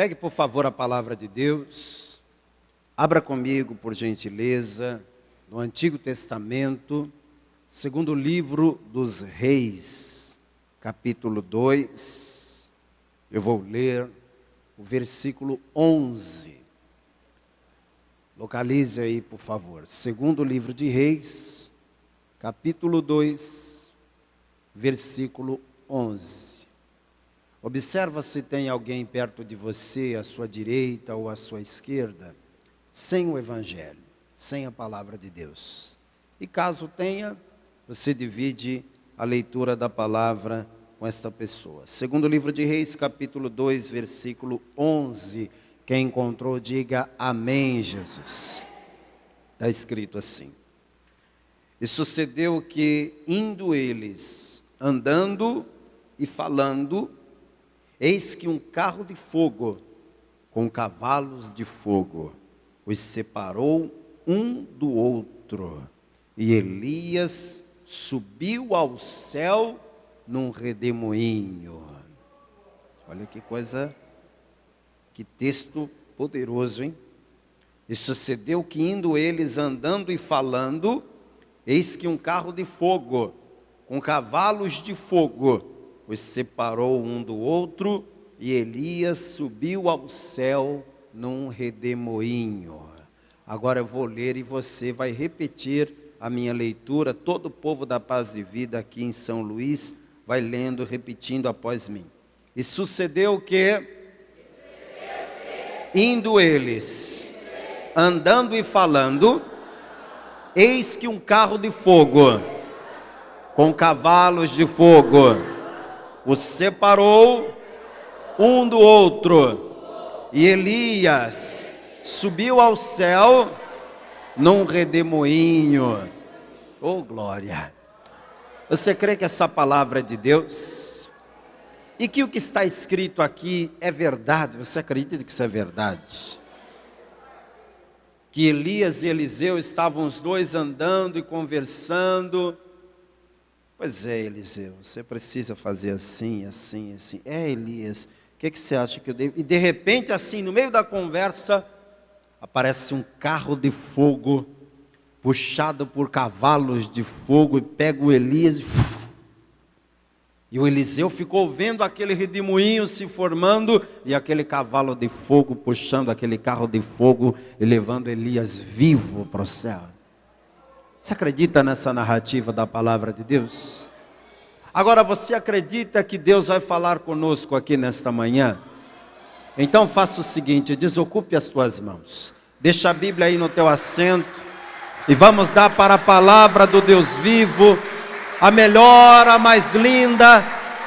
Pegue, por favor, a palavra de Deus. Abra comigo, por gentileza, no Antigo Testamento, segundo livro dos Reis, capítulo 2. Eu vou ler o versículo 11. Localize aí, por favor. Segundo livro de Reis, capítulo 2, versículo 11. Observa se tem alguém perto de você, à sua direita ou à sua esquerda, sem o Evangelho, sem a palavra de Deus. E caso tenha, você divide a leitura da palavra com esta pessoa. Segundo livro de Reis, capítulo 2, versículo 11. Quem encontrou, diga amém, Jesus. Está escrito assim. E sucedeu que, indo eles, andando e falando, eis que um carro de fogo, com cavalos de fogo, os separou um do outro. E Elias subiu ao céu num redemoinho. Olha que coisa, que texto poderoso, hein? E sucedeu que, indo eles andando e falando, eis que um carro de fogo, com cavalos de fogo, os separou um do outro, e Elias subiu ao céu num redemoinho. Agora eu vou ler e você vai repetir a minha leitura. Todo o povo da Paz de Vida aqui em São Luís vai lendo, repetindo após mim. E sucedeu que, indo eles, andando e falando, eis que um carro de fogo, com cavalos de fogo, os separou um do outro, e Elias subiu ao céu num redemoinho. Oh, glória! Você crê que essa palavra é de Deus? E que o que está escrito aqui é verdade? Você acredita que isso é verdade? Que Elias e Eliseu estavam os dois andando e conversando. Pois é, Eliseu, você precisa fazer assim, assim, assim. É, Elias, o que você acha que eu devo? E de repente, assim, no meio da conversa, aparece um carro de fogo, puxado por cavalos de fogo, e pega o Elias e o Eliseu ficou vendo aquele redemoinho se formando, e aquele cavalo de fogo puxando aquele carro de fogo e levando Elias vivo para o céu. Você acredita nessa narrativa da palavra de Deus? Agora, você acredita que Deus vai falar conosco aqui nesta manhã? Então faça o seguinte, desocupe as tuas mãos. Deixa a Bíblia aí no teu assento. E vamos dar para a palavra do Deus vivo a melhor, a mais linda,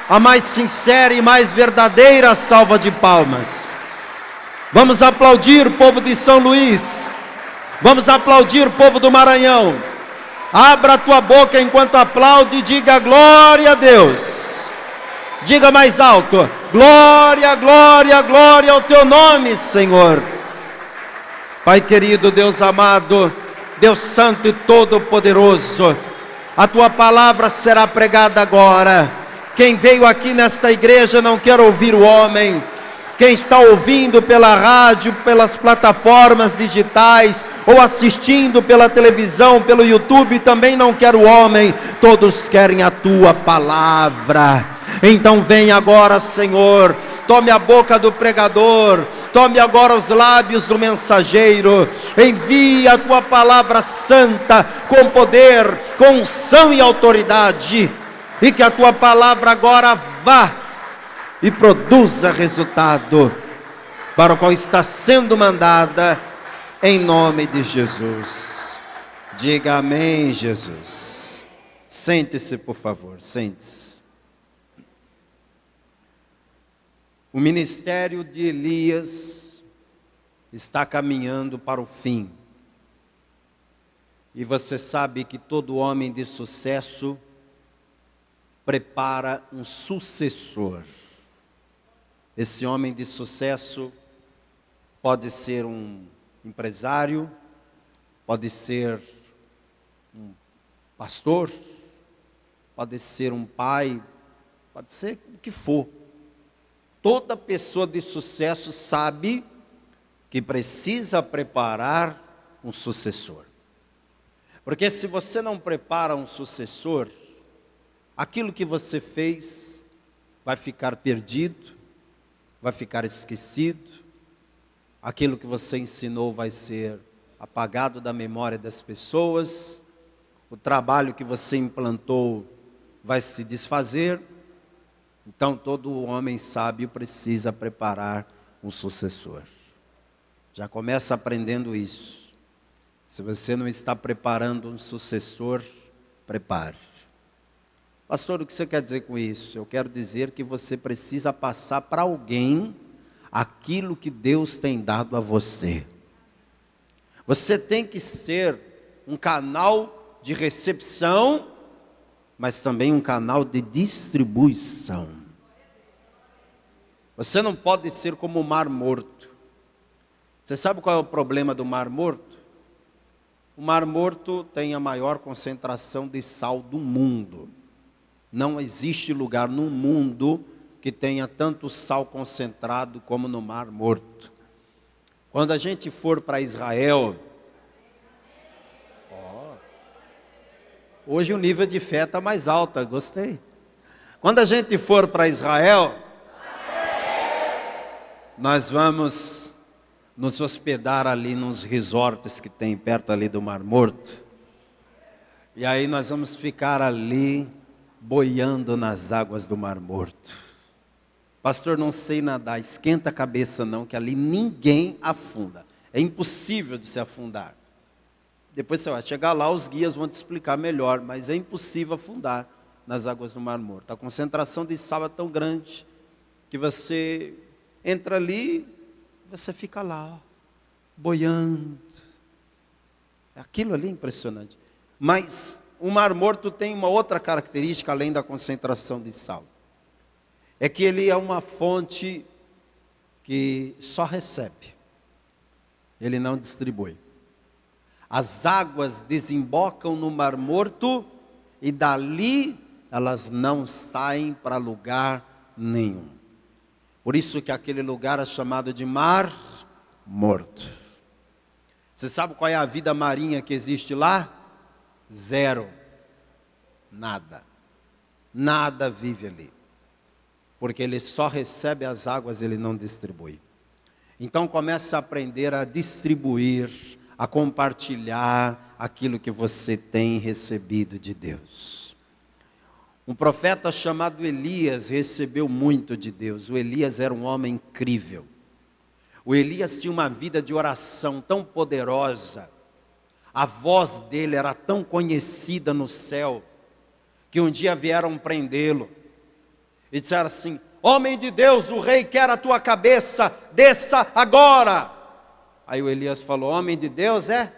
a mais sincera e mais verdadeira salva de palmas. Vamos aplaudir o povo de São Luís. Vamos aplaudir o povo do Maranhão. Abra a tua boca enquanto aplaude e diga glória a Deus. Diga mais alto, glória, glória, glória ao teu nome, Senhor. Pai querido, Deus amado, Deus santo e todo-poderoso, a tua palavra será pregada agora. Quem veio aqui nesta igreja não quer ouvir o homem. Quem está ouvindo pela rádio, pelas plataformas digitais, ou assistindo pela televisão, pelo YouTube, também não quer o homem, todos querem a tua palavra. Então vem agora, Senhor, tome a boca do pregador, tome agora os lábios do mensageiro, envia a tua palavra santa, com poder, com unção e autoridade, e que a tua palavra agora vá e produza resultado para o qual está sendo mandada, em nome de Jesus. Diga amém, Jesus. Sente-se, por favor, sente-se. O ministério de Elias está caminhando para o fim. E você sabe que todo homem de sucesso prepara um sucessor. Esse homem de sucesso pode ser um empresário, pode ser um pastor, pode ser um pai, pode ser o que for. Toda pessoa de sucesso sabe que precisa preparar um sucessor. Porque se você não prepara um sucessor, aquilo que você fez vai ficar perdido, vai ficar esquecido, aquilo que você ensinou vai ser apagado da memória das pessoas, o trabalho que você implantou vai se desfazer. Então todo homem sábio precisa preparar um sucessor. Já começa aprendendo isso. Se você não está preparando um sucessor, prepare. Pastor, o que você quer dizer com isso? Eu quero dizer que você precisa passar para alguém aquilo que Deus tem dado a você. Você tem que ser um canal de recepção, mas também um canal de distribuição. Você não pode ser como o Mar Morto. Você sabe qual é o problema do Mar Morto? O Mar Morto tem a maior concentração de sal do mundo. Não existe lugar no mundo que tenha tanto sal concentrado como no Mar Morto. Quando a gente for para Israel, hoje o nível de fé está mais alto, gostei. Quando a gente for para Israel, nós vamos nos hospedar ali nos resorts que tem perto ali do Mar Morto. E aí nós vamos ficar ali boiando nas águas do Mar Morto. Pastor, não sei nadar, esquenta a cabeça não, que ali ninguém afunda. É impossível de se afundar. Depois você vai chegar lá, os guias vão te explicar melhor, mas é impossível afundar nas águas do Mar Morto. A concentração de sal é tão grande que você entra ali, você fica lá, ó, boiando. Aquilo ali é impressionante. Mas o Mar Morto tem uma outra característica, além da concentração de sal. É que ele é uma fonte que só recebe. Ele não distribui. As águas desembocam no Mar Morto e dali elas não saem para lugar nenhum. Por isso que aquele lugar é chamado de Mar Morto. Você sabe qual é a vida marinha que existe lá? Zero. Nada. Nada vive ali. Porque ele só recebe as águas, ele não distribui. Então comece a aprender a distribuir, a compartilhar aquilo que você tem recebido de Deus. Um profeta chamado Elias recebeu muito de Deus. O Elias era um homem incrível. O Elias tinha uma vida de oração tão poderosa. A voz dele era tão conhecida no céu, que um dia vieram prendê-lo. E disseram assim: homem de Deus, o rei quer a tua cabeça, desça agora. Aí o Elias falou: homem de Deus, é?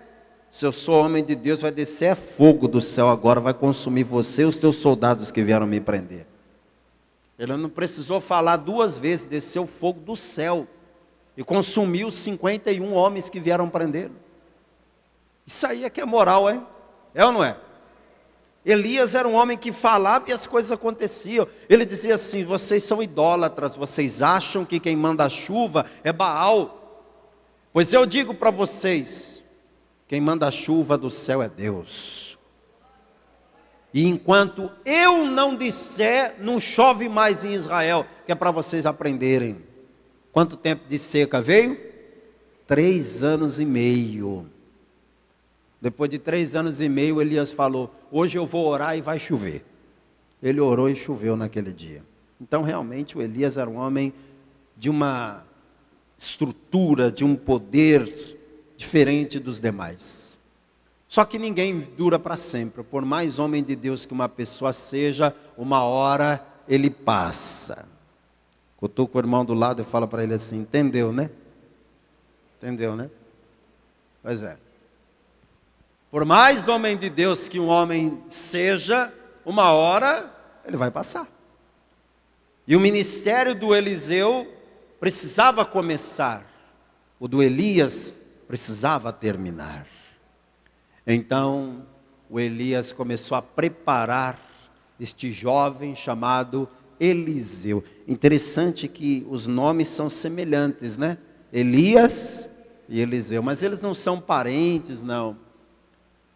Se eu sou homem de Deus, vai descer fogo do céu agora, vai consumir você e os teus soldados que vieram me prender. Ele não precisou falar duas vezes, desceu fogo do céu e consumiu 51 homens que vieram prendê-lo. Isso aí é que é moral, hein? É ou não é? Elias era um homem que falava e as coisas aconteciam. Ele dizia assim: vocês são idólatras, vocês acham que quem manda a chuva é Baal. Pois eu digo para vocês, quem manda a chuva do céu é Deus. E enquanto eu não disser, não chove mais em Israel, que é para vocês aprenderem. Quanto tempo de seca veio? 3 anos e meio. Depois de 3 anos e meio, Elias falou: hoje eu vou orar e vai chover. Ele orou e choveu naquele dia. Então realmente o Elias era um homem de uma estrutura, de um poder diferente dos demais. Só que ninguém dura para sempre. Por mais homem de Deus que uma pessoa seja, uma hora ele passa. Cutuca o irmão do lado e fala para ele assim: entendeu, né? Entendeu, né? Pois é. Por mais homem de Deus que um homem seja, uma hora ele vai passar. E o ministério do Eliseu precisava começar, o do Elias precisava terminar. Então o Elias começou a preparar este jovem chamado Eliseu. Interessante que os nomes são semelhantes, né? Elias e Eliseu, mas eles não são parentes, não.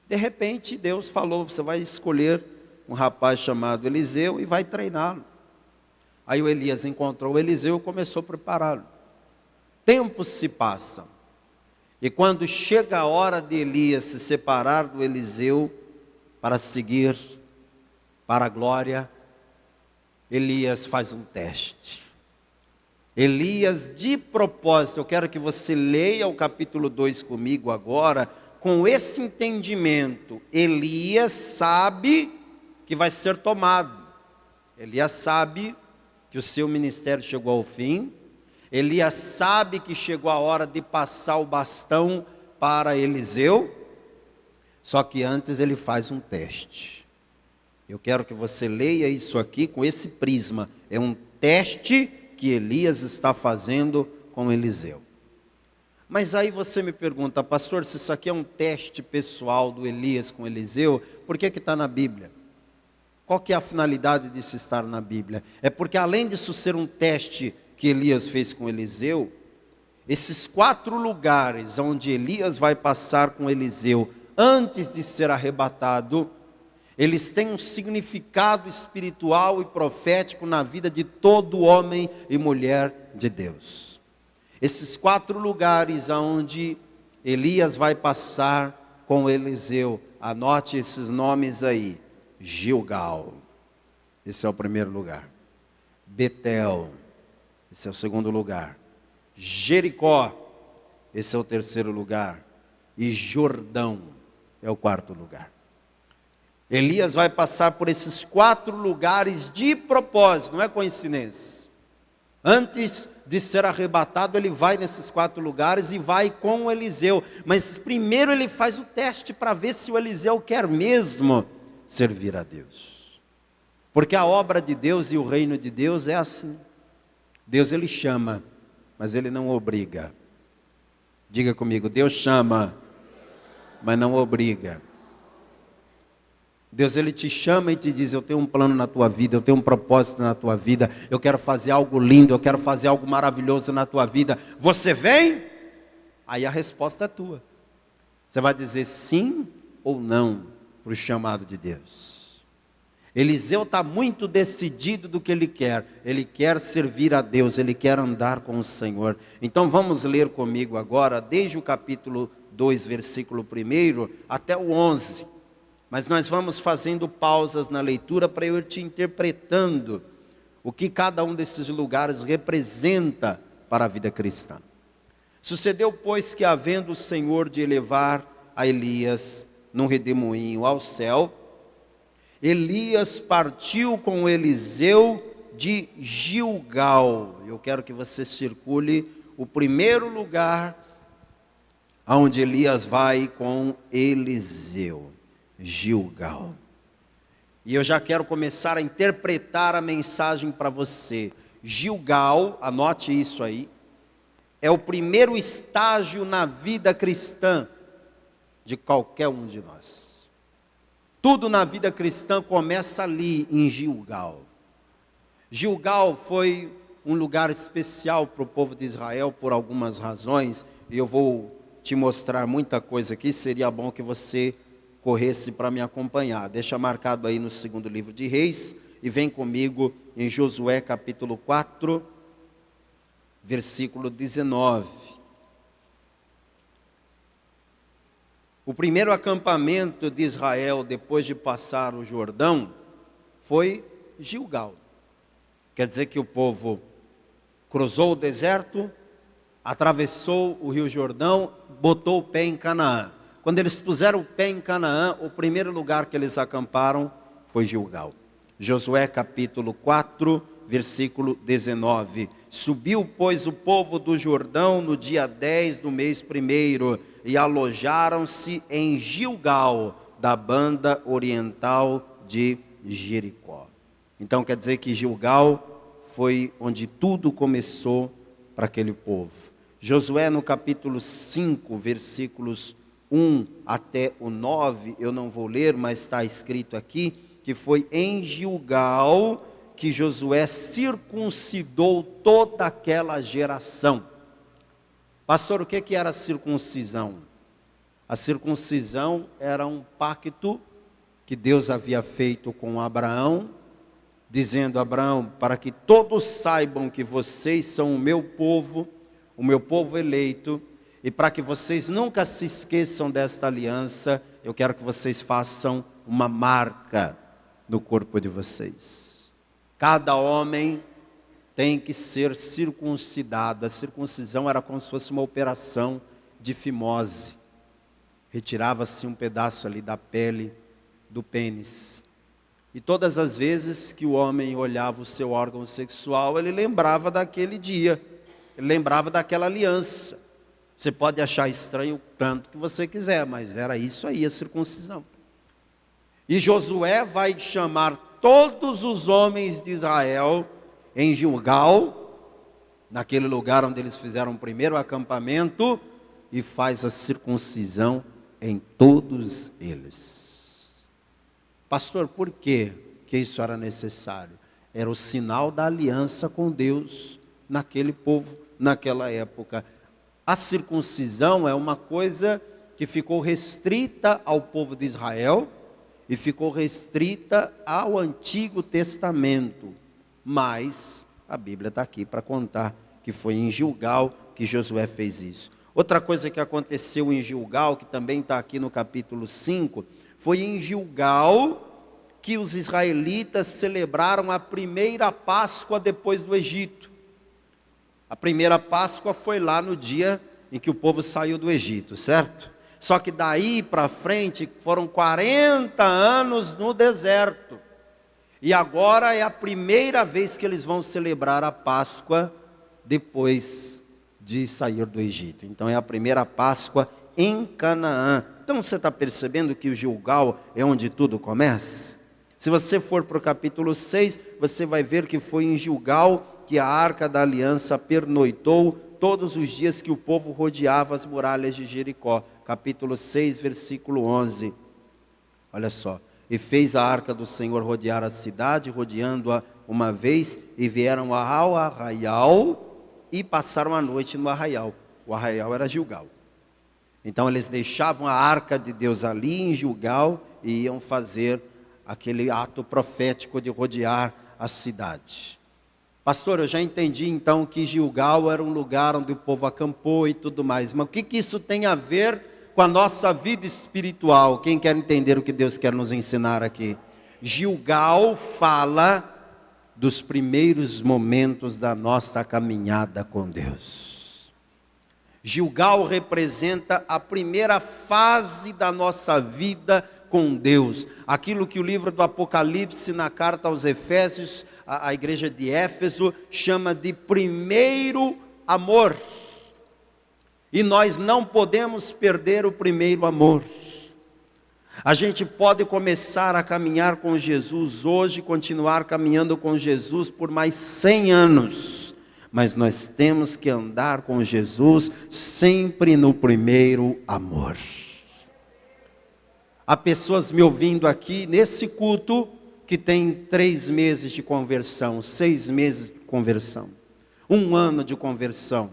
De repente Deus falou, você vai escolher um rapaz chamado Eliseu e vai treiná-lo. Aí o Elias encontrou o Eliseu e começou a prepará-lo. Tempos se passam. E quando chega a hora de Elias se separar do Eliseu para seguir para a glória, Elias faz um teste. Elias, de propósito, eu quero que você leia o capítulo 2 comigo agora, com esse entendimento. Elias sabe que vai ser tomado. Elias sabe que o seu ministério chegou ao fim. Elias sabe que chegou a hora de passar o bastão para Eliseu. Só que antes ele faz um teste. Eu quero que você leia isso aqui com esse prisma. É um teste que Elias está fazendo com Eliseu. Mas aí você me pergunta, pastor, se isso aqui é um teste pessoal do Elias com Eliseu, por que está na Bíblia? Qual que é a finalidade disso estar na Bíblia? É porque além disso ser um teste que Elias fez com Eliseu, esses 4 lugares onde Elias vai passar com Eliseu antes de ser arrebatado, eles têm um significado espiritual e profético na vida de todo homem e mulher de Deus. Esses 4 lugares onde Elias vai passar com Eliseu, anote esses nomes aí. Gilgal, esse é o primeiro lugar. Betel, esse é o segundo lugar. Jericó, esse é o terceiro lugar. E Jordão é o quarto lugar. Elias vai passar por esses 4 lugares de propósito, não é coincidência. Antes de ser arrebatado, ele vai nesses 4 lugares e vai com o Eliseu. Mas primeiro ele faz o teste para ver se o Eliseu quer mesmo servir a Deus. Porque a obra de Deus e o reino de Deus é assim. Deus ele chama, mas ele não obriga. Diga comigo, Deus chama, mas não obriga. Deus ele te chama e te diz, eu tenho um plano na tua vida, eu tenho um propósito na tua vida, eu quero fazer algo lindo, eu quero fazer algo maravilhoso na tua vida. Você vem? Aí a resposta é tua. Você vai dizer sim ou não para o chamado de Deus. Eliseu está muito decidido do que ele quer servir a Deus, ele quer andar com o Senhor. Então vamos ler comigo agora, desde o capítulo 2, versículo 1 até o 11. Mas nós vamos fazendo pausas na leitura para eu ir te interpretando o que cada um desses lugares representa para a vida cristã. Sucedeu, pois, que havendo o Senhor de elevar a Elias num redemoinho ao céu, Elias partiu com Eliseu de Gilgal. Eu quero que você circule o primeiro lugar aonde Elias vai com Eliseu. Gilgal. E eu já quero começar a interpretar a mensagem para você. Gilgal, anote isso aí, é o primeiro estágio na vida cristã de qualquer um de nós. Tudo na vida cristã começa ali em Gilgal. Gilgal foi um lugar especial para o povo de Israel por algumas razões, e eu vou te mostrar muita coisa aqui, seria bom que você corresse para me acompanhar. Deixa marcado aí no segundo livro de Reis e vem comigo em Josué capítulo 4, versículo 19. O primeiro acampamento de Israel depois de passar o Jordão foi Gilgal. Quer dizer que o povo cruzou o deserto, atravessou o rio Jordão, botou o pé em Canaã. Quando eles puseram o pé em Canaã, o primeiro lugar que eles acamparam foi Gilgal. Josué capítulo 4, versículo 19. Subiu, pois, o povo do Jordão no dia 10 do mês 1 e alojaram-se em Gilgal, da banda oriental de Jericó. Então quer dizer que Gilgal foi onde tudo começou para aquele povo. Josué no capítulo 5, versículos 1 até o 9, eu não vou ler, mas está escrito aqui, que foi em Gilgal que Josué circuncidou toda aquela geração. Pastor, o que era a circuncisão? A circuncisão era um pacto que Deus havia feito com Abraão, dizendo: Abraão, para que todos saibam que vocês são o meu povo eleito, e para que vocês nunca se esqueçam desta aliança, eu quero que vocês façam uma marca no corpo de vocês. Cada homem tem que ser circuncidado. A circuncisão era como se fosse uma operação de fimose. Retirava-se um pedaço ali da pele do pênis. E todas as vezes que o homem olhava o seu órgão sexual, ele lembrava daquele dia, ele lembrava daquela aliança. Você pode achar estranho o tanto que você quiser, mas era isso aí, a circuncisão. E Josué vai chamar todos os homens de Israel em Gilgal, naquele lugar onde eles fizeram o primeiro acampamento, e faz a circuncisão em todos eles. Pastor, por quê que isso era necessário? Era o sinal da aliança com Deus naquele povo, naquela época. A circuncisão é uma coisa que ficou restrita ao povo de Israel e ficou restrita ao Antigo Testamento. Mas a Bíblia está aqui para contar que foi em Gilgal que Josué fez isso. Outra coisa que aconteceu em Gilgal, que também está aqui no capítulo 5, foi em Gilgal que os israelitas celebraram a primeira Páscoa depois do Egito. A primeira Páscoa foi lá no dia em que o povo saiu do Egito, certo? Só que daí para frente foram 40 anos no deserto. E agora é a primeira vez que eles vão celebrar a Páscoa depois de sair do Egito. Então é a primeira Páscoa em Canaã. Então você está percebendo que o Gilgal é onde tudo começa? Se você for para o capítulo 6, você vai ver que foi em Gilgal que a Arca da Aliança pernoitou todos os dias que o povo rodeava as muralhas de Jericó. Capítulo 6, versículo 11. Olha só. E fez a Arca do Senhor rodear a cidade, rodeando-a uma vez, e vieram ao arraial e passaram a noite no arraial. O arraial era Gilgal. Então eles deixavam a Arca de Deus ali em Gilgal e iam fazer aquele ato profético de rodear a cidade. Pastor, eu já entendi então que Gilgal era um lugar onde o povo acampou e tudo mais, mas o que isso tem a ver com a nossa vida espiritual? Quem quer entender o que Deus quer nos ensinar aqui? Gilgal fala dos primeiros momentos da nossa caminhada com Deus. Gilgal representa a primeira fase da nossa vida com Deus. Aquilo que o livro do Apocalipse, na carta aos Efésios, a igreja de Éfeso, chama de primeiro amor. E nós não podemos perder o primeiro amor. A gente pode começar a caminhar com Jesus hoje, continuar caminhando com Jesus por mais 100 anos. Mas nós temos que andar com Jesus sempre no primeiro amor. Há pessoas me ouvindo aqui nesse culto que tem 3 meses de conversão, 6 meses de conversão, 1 ano de conversão.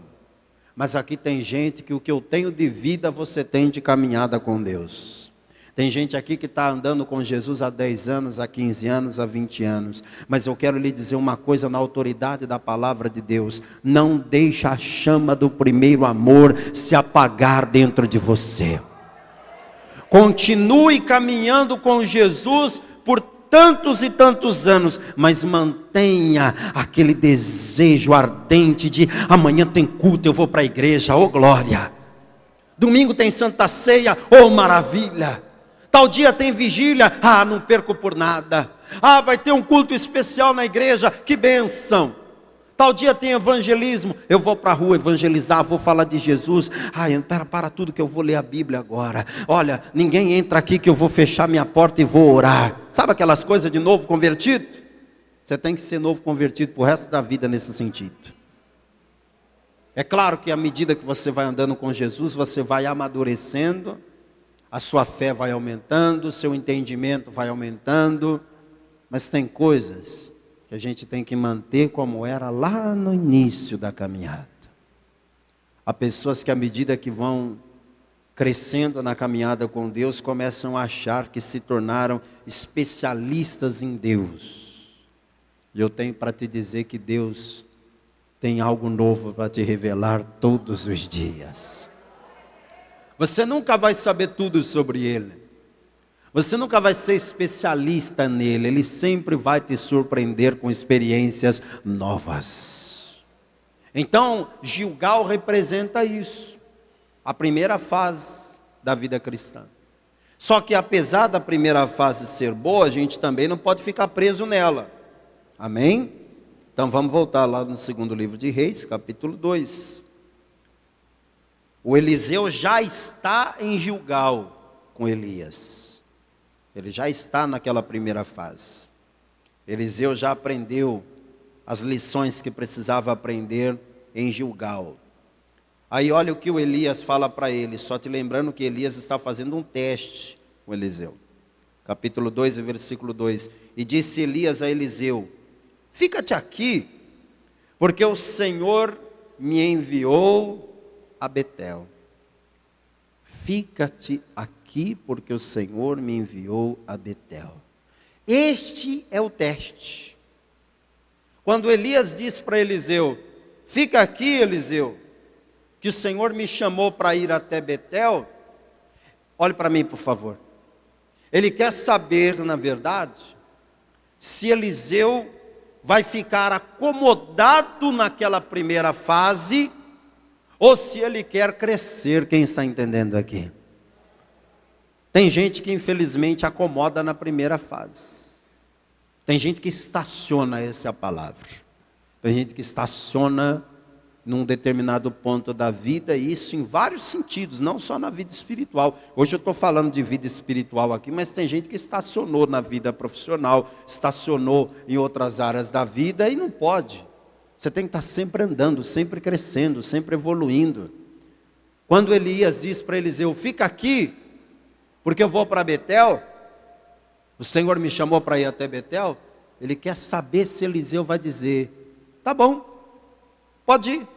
Mas aqui tem gente que o que eu tenho de vida você tem de caminhada com Deus. Tem gente aqui que está andando com Jesus há 10 anos, há 15 anos, há 20 anos. Mas eu quero lhe dizer uma coisa na autoridade da palavra de Deus. Não deixe a chama do primeiro amor se apagar dentro de você. Continue caminhando com Jesus por tantos e tantos anos, mas mantenha aquele desejo ardente de amanhã tem culto, eu vou para a igreja, oh glória. Domingo tem Santa Ceia, oh maravilha. Tal dia tem vigília, não perco por nada. Vai ter um culto especial na igreja, que bênção. Tal dia tem evangelismo, eu vou para a rua evangelizar, vou falar de Jesus. Para tudo que eu vou ler a Bíblia agora. Olha, ninguém entra aqui que eu vou fechar minha porta e vou orar. Sabe aquelas coisas de novo convertido? Você tem que ser novo convertido para o resto da vida nesse sentido. É claro que à medida que você vai andando com Jesus, você vai amadurecendo, a sua fé vai aumentando, o seu entendimento vai aumentando, mas tem coisas que a gente tem que manter como era lá no início da caminhada. Há pessoas que, à medida que vão crescendo na caminhada com Deus, começam a achar que se tornaram especialistas em Deus. E eu tenho para te dizer que Deus tem algo novo para te revelar todos os dias. Você nunca vai saber tudo sobre Ele. Você nunca vai ser especialista nele. Ele sempre vai te surpreender com experiências novas. Então, Gilgal representa isso. A primeira fase da vida cristã. Só que apesar da primeira fase ser boa, a gente também não pode ficar preso nela. Amém? Então vamos voltar lá no segundo livro de Reis, capítulo 2. O Eliseu já está em Gilgal com Elias. Ele já está naquela primeira fase. Eliseu já aprendeu as lições que precisava aprender em Gilgal. Aí olha o que o Elias fala para ele, só te lembrando que Elias está fazendo um teste com Eliseu. Capítulo 2, versículo 2. E disse Elias a Eliseu: fica-te aqui, porque o Senhor me enviou a Betel. Fica-te aqui, porque o Senhor me enviou a Betel. Este é o teste. Quando Elias disse para Eliseu: fica aqui, Eliseu, que o Senhor me chamou para ir até Betel. Olhe para mim, por favor. Ele quer saber, na verdade, se Eliseu vai ficar acomodado naquela primeira fase, ou se ele quer crescer. Quem está entendendo aqui? Tem gente que infelizmente acomoda na primeira fase. Tem gente que estaciona, essa é a palavra. Tem gente que estaciona num determinado ponto da vida, e isso em vários sentidos, não só na vida espiritual. Hoje eu estou falando de vida espiritual aqui, mas tem gente que estacionou na vida profissional, estacionou em outras áreas da vida e não pode. Você tem que estar sempre andando, sempre crescendo, sempre evoluindo. Quando Elias diz para Eliseu: fica aqui, porque eu vou para Betel, o Senhor me chamou para ir até Betel, ele quer saber se Eliseu vai dizer: tá bom, pode ir,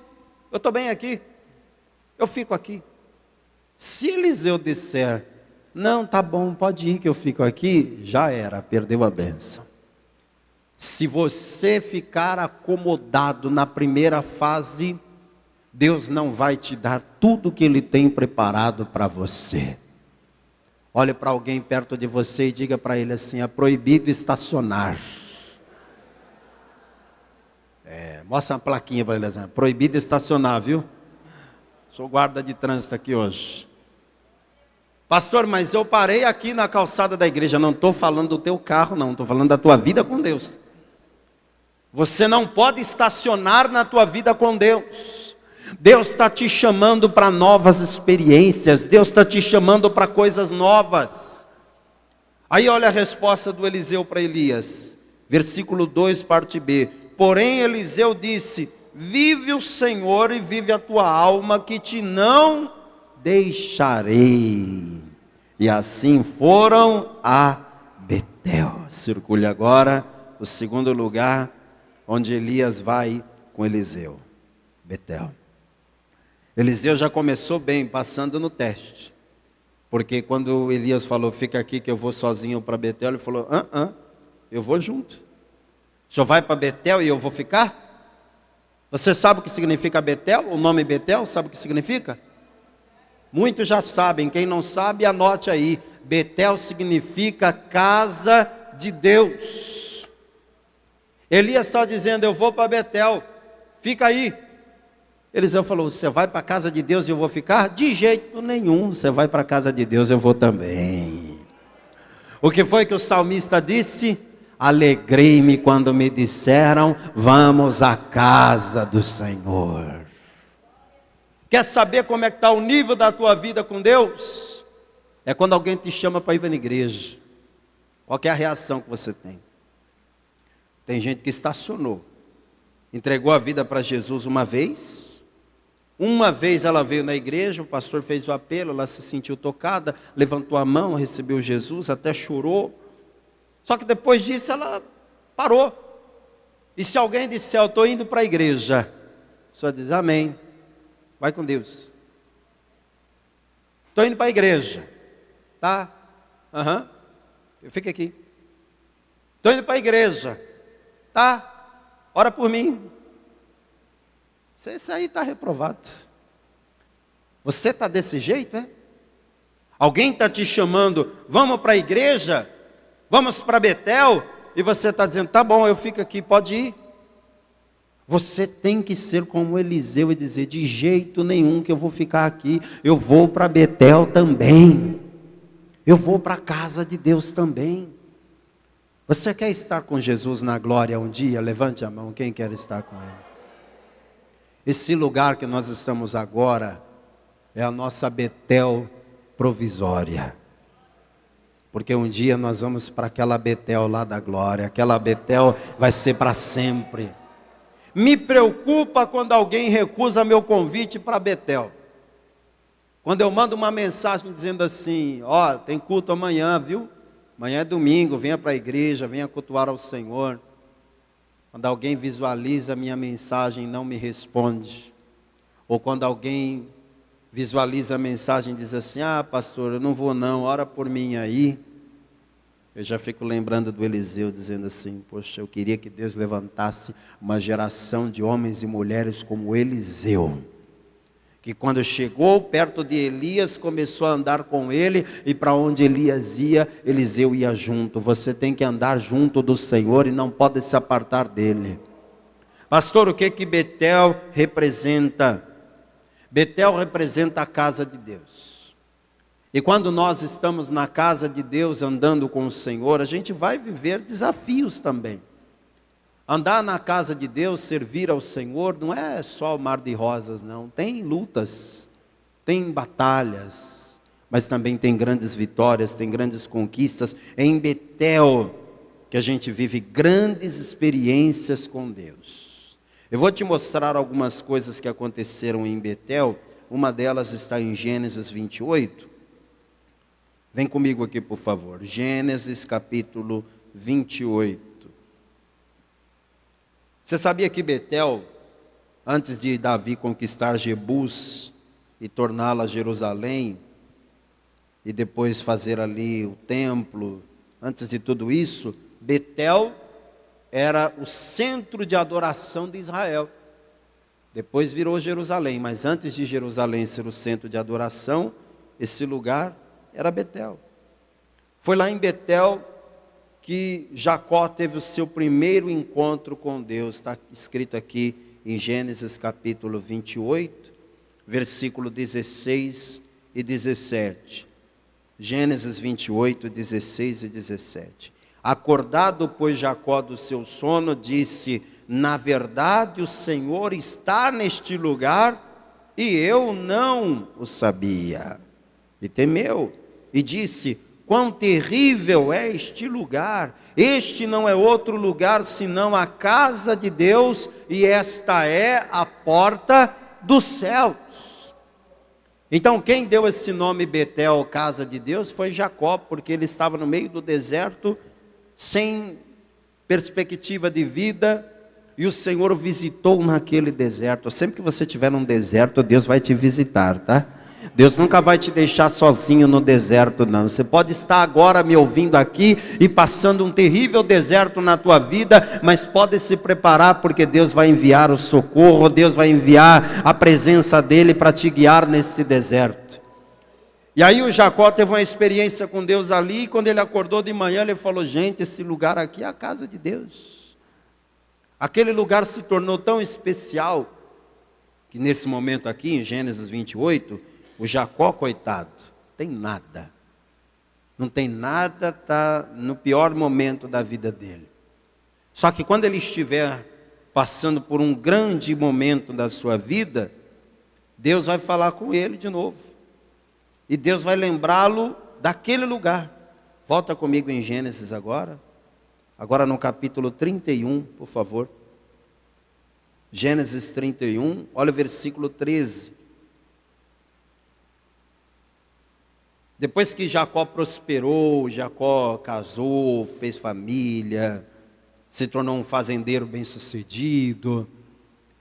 eu estou bem aqui, eu fico aqui. Se Eliseu disser: não, tá bom, pode ir que eu fico aqui, já era, perdeu a bênção. Se você ficar acomodado na primeira fase, Deus não vai te dar tudo que Ele tem preparado para você. Olhe para alguém perto de você e diga para ele assim: é proibido estacionar. Mostra uma plaquinha para ele assim: proibido estacionar, viu? Sou guarda de trânsito aqui hoje. Pastor, mas eu parei aqui na calçada da igreja. Não estou falando do teu carro, não. Estou falando da tua vida com Deus. Você não pode estacionar na tua vida com Deus. Deus está te chamando para novas experiências. Deus está te chamando para coisas novas. Aí olha a resposta do Eliseu para Elias. Versículo 2, parte B. Porém Eliseu disse: vive o Senhor e vive a tua alma, que te não deixarei. E assim foram a Betel. Circule agora o segundo lugar onde Elias vai com Eliseu. Betel. Eliseu já começou bem, passando no teste. Porque quando Elias falou: fica aqui que eu vou sozinho para Betel, ele falou: eu vou junto. O senhor vai para Betel e eu vou ficar? Você sabe o que significa Betel? O nome Betel, sabe o que significa? Muitos já sabem, quem não sabe, anote aí. Betel significa casa de Deus. Elias está dizendo: eu vou para Betel, fica aí. Eliseu falou: você vai para a casa de Deus e eu vou ficar? De jeito nenhum, você vai para a casa de Deus, eu vou também. O que foi que o salmista disse? Alegrei-me quando me disseram: vamos à casa do Senhor. Quer saber como é que está o nível da tua vida com Deus? É quando alguém te chama para ir para a igreja. Qual que é a reação que você tem? Tem gente que estacionou, entregou a vida para Jesus uma vez ela veio na igreja, o pastor fez o apelo, ela se sentiu tocada, levantou a mão, recebeu Jesus, até chorou. Só que depois disso ela parou. E se alguém disser, eu estou indo para a igreja, só diz, amém, vai com Deus. Estou indo para a igreja, tá? Aham, eu fico aqui. Estou indo para a igreja, tá? Ora por mim. Esse aí está reprovado. Você está desse jeito, é? Alguém está te chamando, vamos para a igreja, vamos para Betel, e você está dizendo, tá bom, eu fico aqui, pode ir. Você tem que ser como Eliseu e dizer, de jeito nenhum que eu vou ficar aqui, eu vou para Betel também, eu vou para a casa de Deus também. Você quer estar com Jesus na glória um dia? Levante a mão, quem quer estar com Ele? Esse lugar que nós estamos agora, é a nossa Betel provisória. Porque um dia nós vamos para aquela Betel lá da glória, aquela Betel vai ser para sempre. Me preocupa quando alguém recusa meu convite para Betel. Quando eu mando uma mensagem dizendo assim, ó, tem culto amanhã, viu? Amanhã é domingo, venha para a igreja, venha cultuar ao Senhor. Quando alguém visualiza a minha mensagem e não me responde. Ou quando alguém visualiza a mensagem e diz assim, ah pastor, eu não vou não, ora por mim aí. Eu já fico lembrando do Eliseu dizendo assim, poxa, eu queria que Deus levantasse uma geração de homens e mulheres como Eliseu. Que quando chegou perto de Elias, começou a andar com ele, e para onde Elias ia, Eliseu ia junto. Você tem que andar junto do Senhor e não pode se apartar dele. Pastor, o que Betel representa? Betel representa a casa de Deus. E quando nós estamos na casa de Deus, andando com o Senhor, a gente vai viver desafios também. Andar na casa de Deus, servir ao Senhor, não é só o mar de rosas, não. Tem lutas, tem batalhas, mas também tem grandes vitórias, tem grandes conquistas. É em Betel que a gente vive grandes experiências com Deus. Eu vou te mostrar algumas coisas que aconteceram em Betel. Uma delas está em Gênesis 28. Vem comigo aqui, por favor. Gênesis capítulo 28. Você sabia que Betel, antes de Davi conquistar Jebus e torná-la Jerusalém, e depois fazer ali o templo, antes de tudo isso, Betel era o centro de adoração de Israel. Depois virou Jerusalém, mas antes de Jerusalém ser o centro de adoração, esse lugar era Betel. Foi lá em Betel que Jacó teve o seu primeiro encontro com Deus. Está escrito aqui em Gênesis capítulo 28, versículo 16 e 17. Gênesis 28, 16 e 17. Acordado, pois, Jacó do seu sono, disse, na verdade o Senhor está neste lugar, e eu não o sabia. E temeu, e disse, quão terrível é este lugar, este não é outro lugar senão a casa de Deus, e esta é a porta dos céus. Então quem deu esse nome Betel, casa de Deus, foi Jacó, porque ele estava no meio do deserto, sem perspectiva de vida, e o Senhor o visitou naquele deserto. Sempre que você estiver num deserto, Deus vai te visitar, tá? Deus nunca vai te deixar sozinho no deserto, não. Você pode estar agora me ouvindo aqui e passando um terrível deserto na tua vida, mas pode se preparar, porque Deus vai enviar o socorro, Deus vai enviar a presença dEle para te guiar nesse deserto. E aí o Jacó teve uma experiência com Deus ali, e quando ele acordou de manhã, ele falou, gente, esse lugar aqui é a casa de Deus. Aquele lugar se tornou tão especial, que nesse momento aqui, em Gênesis 28, o Jacó, coitado, tem nada. Não tem nada, está no pior momento da vida dele. Só que quando ele estiver passando por um grande momento da sua vida, Deus vai falar com ele de novo. E Deus vai lembrá-lo daquele lugar. Volta comigo em Gênesis agora. Agora no capítulo 31, por favor. Gênesis 31, olha o versículo 13. Depois que Jacó prosperou, Jacó casou, fez família, se tornou um fazendeiro bem-sucedido.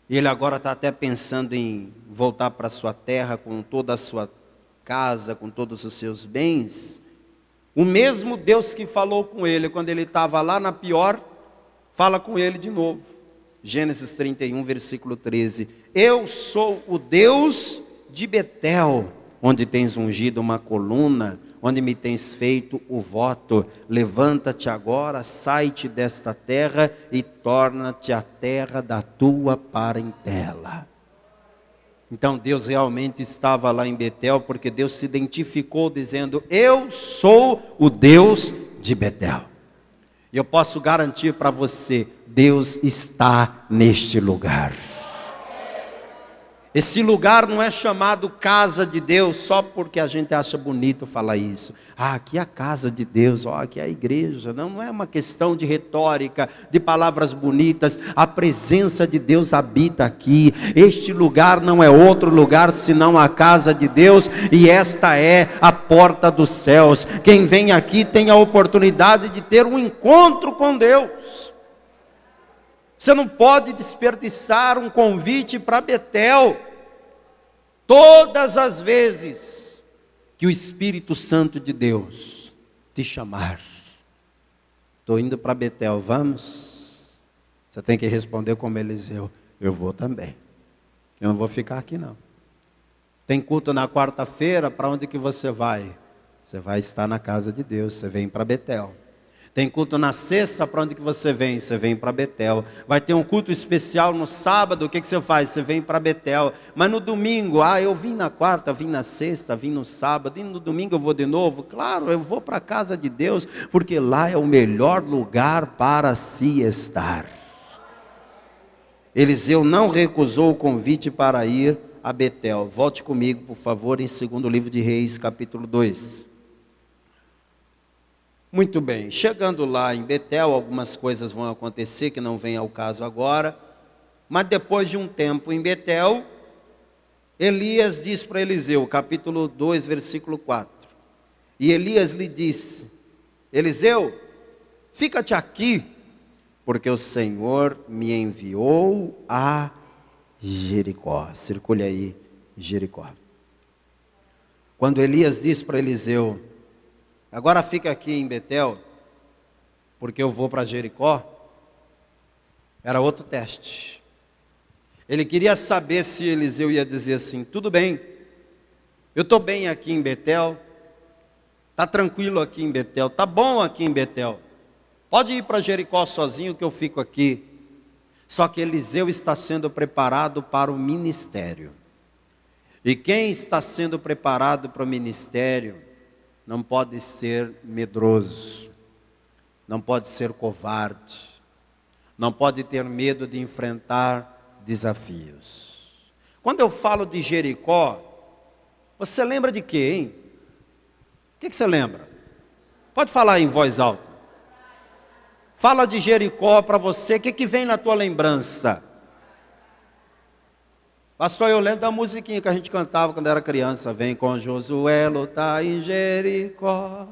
Ele agora está até pensando em voltar para sua terra com toda a sua casa, com todos os seus bens. O mesmo Deus que falou com ele quando ele estava lá na pior, fala com ele de novo. Gênesis 31, versículo 13. Eu sou o Deus de Betel, onde tens ungido uma coluna, onde me tens feito o voto. Levanta-te agora, sai-te desta terra e torna-te a terra da tua parentela. Então Deus realmente estava lá em Betel, porque Deus se identificou dizendo: eu sou o Deus de Betel. E eu posso garantir para você, Deus está neste lugar. Esse lugar não é chamado casa de Deus só porque a gente acha bonito falar isso. Aqui é a casa de Deus, aqui é a igreja. Não é uma questão de retórica, de palavras bonitas. A presença de Deus habita aqui. Este lugar não é outro lugar senão a casa de Deus, e esta é a porta dos céus. Quem vem aqui tem a oportunidade de ter um encontro com Deus. Você não pode desperdiçar um convite para Betel. Todas as vezes que o Espírito Santo de Deus te chamar, estou indo para Betel, vamos? Você tem que responder como Eliseu: eu vou também. Eu não vou ficar aqui não. Tem culto na quarta-feira, para onde que você vai? Você vai estar na casa de Deus, você vem para Betel. Tem culto na sexta, para onde que você vem? Você vem para Betel. Vai ter um culto especial no sábado, o que você faz? Você vem para Betel. Mas no domingo, eu vim na quarta, vim na sexta, vim no sábado, e no domingo eu vou de novo. Claro, eu vou para a casa de Deus, porque lá é o melhor lugar para se estar. Eliseu não recusou o convite para ir a Betel. Volte comigo, por favor, em 2º livro de Reis, capítulo 2. Muito bem, chegando lá em Betel, algumas coisas vão acontecer que não vem ao caso agora, mas depois de um tempo em Betel, Elias diz para Eliseu, capítulo 2, versículo 4, e Elias lhe disse: Eliseu, fica-te aqui, porque o Senhor me enviou a Jericó. Circule aí, Jericó. Quando Elias diz para Eliseu: agora fica aqui em Betel, porque eu vou para Jericó, era outro teste. Ele queria saber se Eliseu ia dizer assim: tudo bem, eu estou bem aqui em Betel, está tranquilo aqui em Betel, está bom aqui em Betel, pode ir para Jericó sozinho que eu fico aqui. Só que Eliseu está sendo preparado para o ministério. E quem está sendo preparado para o ministério não pode ser medroso, não pode ser covarde, não pode ter medo de enfrentar desafios. Quando eu falo de Jericó, você lembra de quê, hein? O que você lembra? Pode falar em voz alta. Fala de Jericó para você, o que vem na tua lembrança? Pastor, eu lembro da musiquinha que a gente cantava quando era criança. Vem com Josué lutar em Jericó.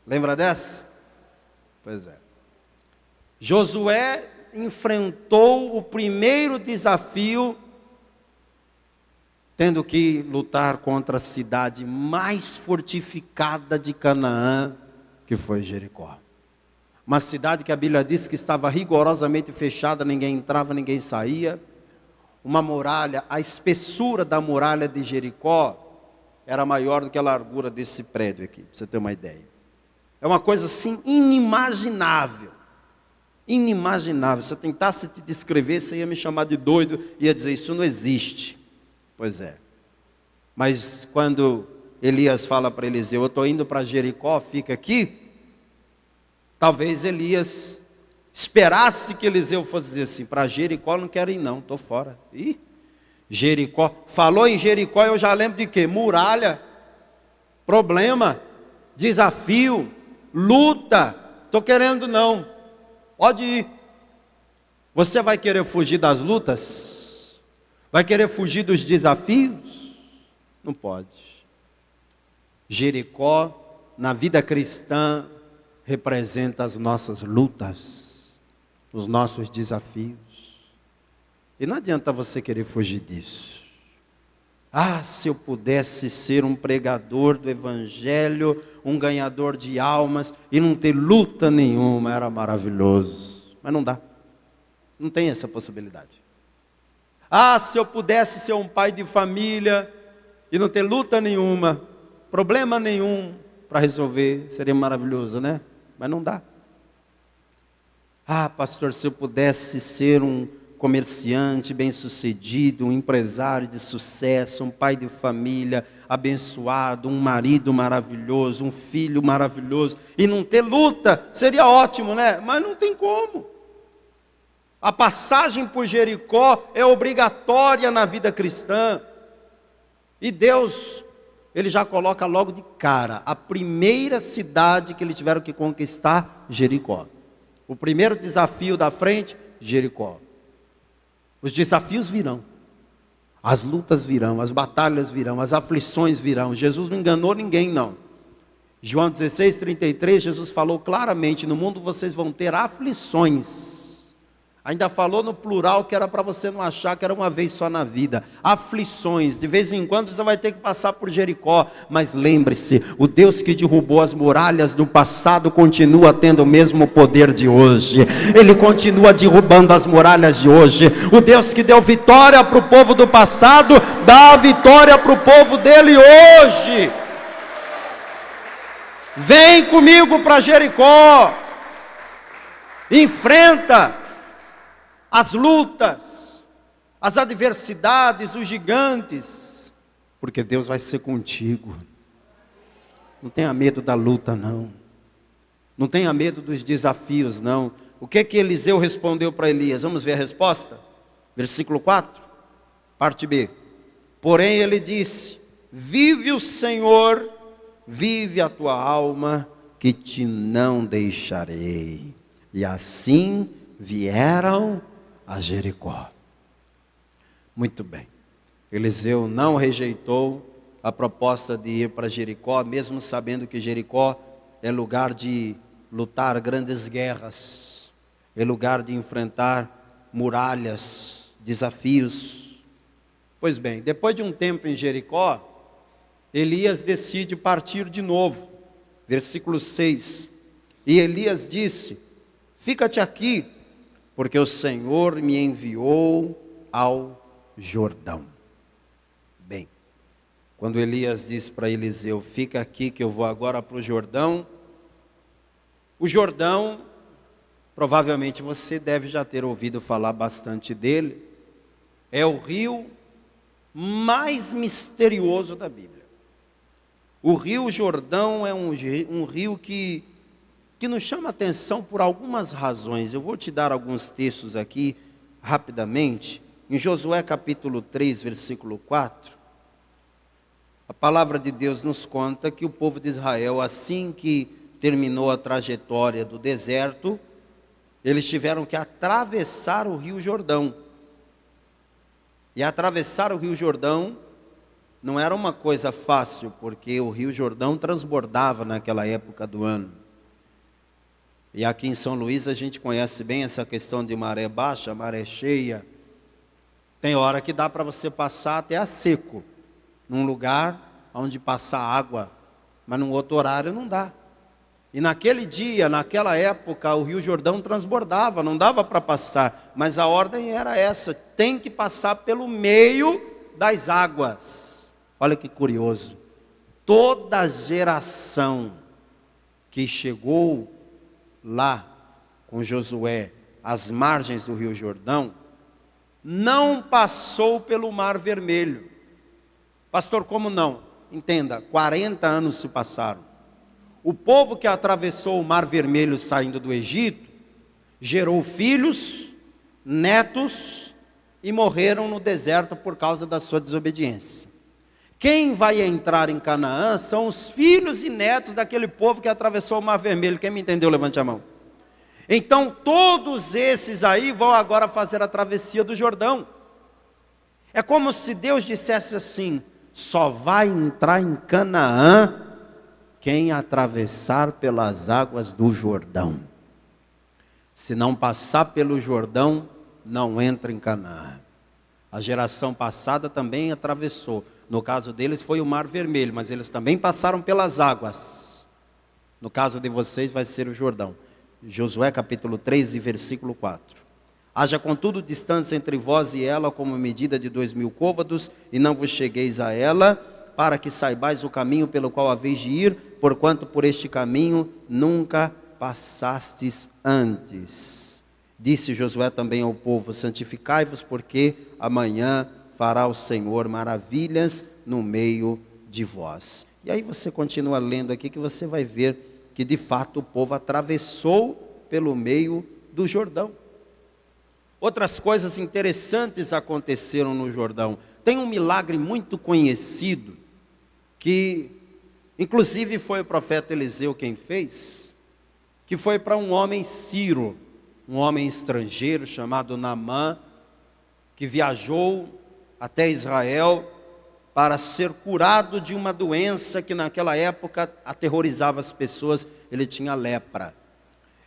Lembra dessa? Pois é. Josué enfrentou o primeiro desafio, tendo que lutar contra a cidade mais fortificada de Canaã, que foi Jericó. Uma cidade que a Bíblia diz que estava rigorosamente fechada, ninguém entrava, ninguém saía. Uma muralha, a espessura da muralha de Jericó era maior do que a largura desse prédio aqui, para você ter uma ideia. É uma coisa assim inimaginável. Inimaginável. Se eu tentasse te descrever, você ia me chamar de doido, ia dizer: isso não existe. Pois é. Mas quando Elias fala para Eliseu: eu estou indo para Jericó, fica aqui. Talvez Elias esperasse que Eliseu fosse dizer assim: para Jericó não quero ir não, estou fora. Jericó, falou em Jericó, eu já lembro de quê? Muralha, problema, desafio, luta. Estou querendo não, pode ir. Você vai querer fugir das lutas? Vai querer fugir dos desafios? Não pode. Jericó, na vida cristã, representa as nossas lutas, nos nossos desafios. E não adianta você querer fugir disso. Ah, se eu pudesse ser um pregador do Evangelho, um ganhador de almas, e não ter luta nenhuma, era maravilhoso. Mas não dá. Não tem essa possibilidade. Ah, se eu pudesse ser um pai de família, e não ter luta nenhuma, problema nenhum para resolver, seria maravilhoso, né? Mas não dá. Ah, pastor, se eu pudesse ser um comerciante bem-sucedido, um empresário de sucesso, um pai de família abençoado, um marido maravilhoso, um filho maravilhoso, e não ter luta, seria ótimo, né? Mas não tem como. A passagem por Jericó é obrigatória na vida cristã. E Deus, Ele já coloca logo de cara, a primeira cidade que eles tiveram que conquistar, Jericó. O primeiro desafio da frente, Jericó. Os desafios virão, as lutas virão, as batalhas virão, as aflições virão. Jesus não enganou ninguém, não. João 16, 33, Jesus falou claramente, no mundo vocês vão ter aflições. Ainda falou no plural, que era para você não achar que era uma vez só na vida. Aflições, de vez em quando você vai ter que passar por Jericó. Mas lembre-se, o Deus que derrubou as muralhas do passado continua tendo o mesmo poder de hoje. Ele continua derrubando as muralhas de hoje. O Deus que deu vitória para o povo do passado, dá a vitória para o povo dele hoje. Vem comigo para Jericó. Enfrenta as lutas, as adversidades, os gigantes, porque Deus vai ser contigo. Não tenha medo da luta, não. Não tenha medo dos desafios, não. O que Eliseu respondeu para Elias? Vamos ver a resposta? Versículo 4, parte B. Porém ele disse, vive o Senhor, vive a tua alma, que te não deixarei. E assim vieram a Jericó. Muito bem. Eliseu não rejeitou a proposta de ir para Jericó, mesmo sabendo que Jericó é lugar de lutar grandes guerras, é lugar de enfrentar muralhas, desafios. Pois bem, depois de um tempo em Jericó, Elias decide partir de novo. Versículo 6. E Elias disse, fica-te aqui, porque o Senhor me enviou ao Jordão. Bem, quando Elias disse para Eliseu, fica aqui que eu vou agora para o Jordão provavelmente você deve já ter ouvido falar bastante dele, é o rio mais misterioso da Bíblia. O rio Jordão é um rio que nos chama a atenção por algumas razões. Eu vou te dar alguns textos aqui, rapidamente. Em Josué capítulo 3, versículo 4, a palavra de Deus nos conta que o povo de Israel, assim que terminou a trajetória do deserto, eles tiveram que atravessar o rio Jordão. E atravessar o rio Jordão não era uma coisa fácil, porque o rio Jordão transbordava naquela época do ano. E aqui em São Luís a gente conhece bem essa questão de maré baixa, maré cheia. Tem hora que dá para você passar até a seco, num lugar onde passa água, mas num outro horário não dá. E naquele dia, naquela época, o rio Jordão transbordava, não dava para passar, mas a ordem era essa, tem que passar pelo meio das águas. Olha que curioso, toda geração que chegou lá com Josué, às margens do rio Jordão, não passou pelo Mar Vermelho. Pastor, como não? Entenda, 40 anos se passaram. O povo que atravessou o Mar Vermelho saindo do Egito, gerou filhos, netos, e morreram no deserto por causa da sua desobediência. Quem vai entrar em Canaã são os filhos e netos daquele povo que atravessou o Mar Vermelho. Quem me entendeu, levante a mão. Então todos esses aí vão agora fazer a travessia do Jordão. É como se Deus dissesse assim, só vai entrar em Canaã quem atravessar pelas águas do Jordão. Se não passar pelo Jordão, não entra em Canaã. A geração passada também atravessou. No caso deles foi o Mar Vermelho, mas eles também passaram pelas águas. No caso de vocês vai ser o Jordão. Josué capítulo 3 e versículo 4. Haja contudo distância entre vós e ela como medida de 2000 côvados, e não vos chegueis a ela, para que saibais o caminho pelo qual haveis de ir, porquanto por este caminho nunca passastes antes. Disse Josué também ao povo: santificai-vos, porque amanhã fará o Senhor maravilhas no meio de vós. E aí você continua lendo aqui que você vai ver que de fato o povo atravessou pelo meio do Jordão. Outras coisas interessantes aconteceram no Jordão. Tem um milagre muito conhecido, que inclusive foi o profeta Eliseu quem fez, que foi para um homem sírio, um homem estrangeiro chamado Naamã, que viajou até Israel para ser curado de uma doença que naquela época aterrorizava as pessoas. Ele tinha lepra.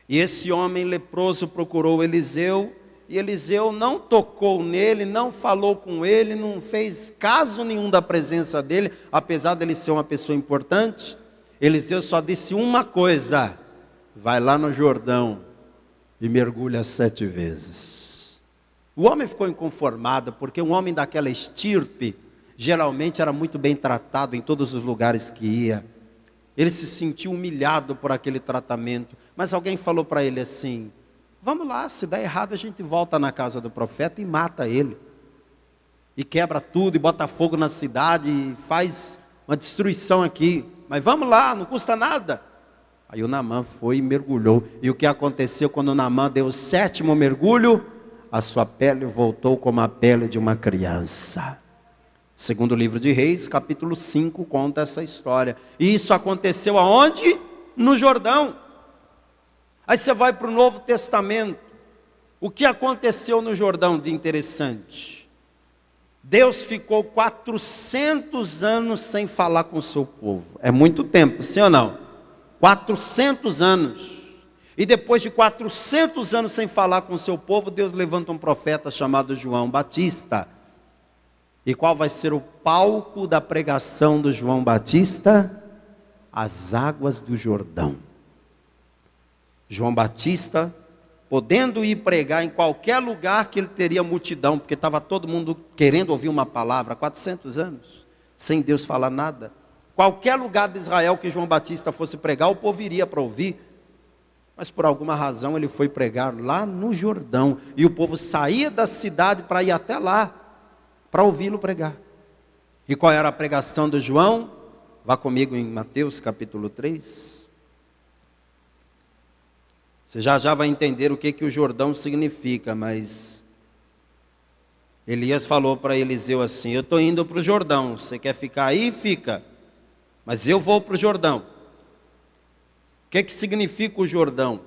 E esse homem leproso procurou Eliseu, e Eliseu não tocou nele, não falou com ele, não fez caso nenhum da presença dele, apesar dele ser uma pessoa importante. Eliseu só disse uma coisa: vai lá no Jordão e mergulha 7 vezes. O homem ficou inconformado, porque um homem daquela estirpe geralmente era muito bem tratado em todos os lugares que ia. Ele se sentiu humilhado por aquele tratamento, mas alguém falou para ele assim: vamos lá, se der errado a gente volta na casa do profeta e mata ele, e quebra tudo, e bota fogo na cidade, e faz uma destruição aqui, mas vamos lá, não custa nada. Aí o Naamã foi e mergulhou, e o que aconteceu quando o Naamã deu o 7º mergulho? A sua pele voltou como a pele de uma criança. Segundo livro de Reis, capítulo 5, conta essa história. E isso aconteceu aonde? No Jordão. Aí você vai para o Novo Testamento. O que aconteceu no Jordão de interessante? Deus ficou 400 anos sem falar com o seu povo. É muito tempo, sim ou não? 400 anos. E depois de 400 anos sem falar com o seu povo, Deus levanta um profeta chamado João Batista. E qual vai ser o palco da pregação do João Batista? As águas do Jordão. João Batista, podendo ir pregar em qualquer lugar que ele teria multidão, porque estava todo mundo querendo ouvir uma palavra, 400 anos, sem Deus falar nada. Qualquer lugar de Israel que João Batista fosse pregar, o povo iria para ouvir. Mas por alguma razão ele foi pregar lá no Jordão, e o povo saía da cidade para ir até lá, para ouvi-lo pregar. E qual era a pregação do João? Vá comigo em Mateus capítulo 3. Você já vai entender o que o Jordão significa, mas Elias falou para Eliseu assim: eu estou indo para o Jordão, você quer ficar aí? Fica, mas eu vou para o Jordão. O que significa o Jordão?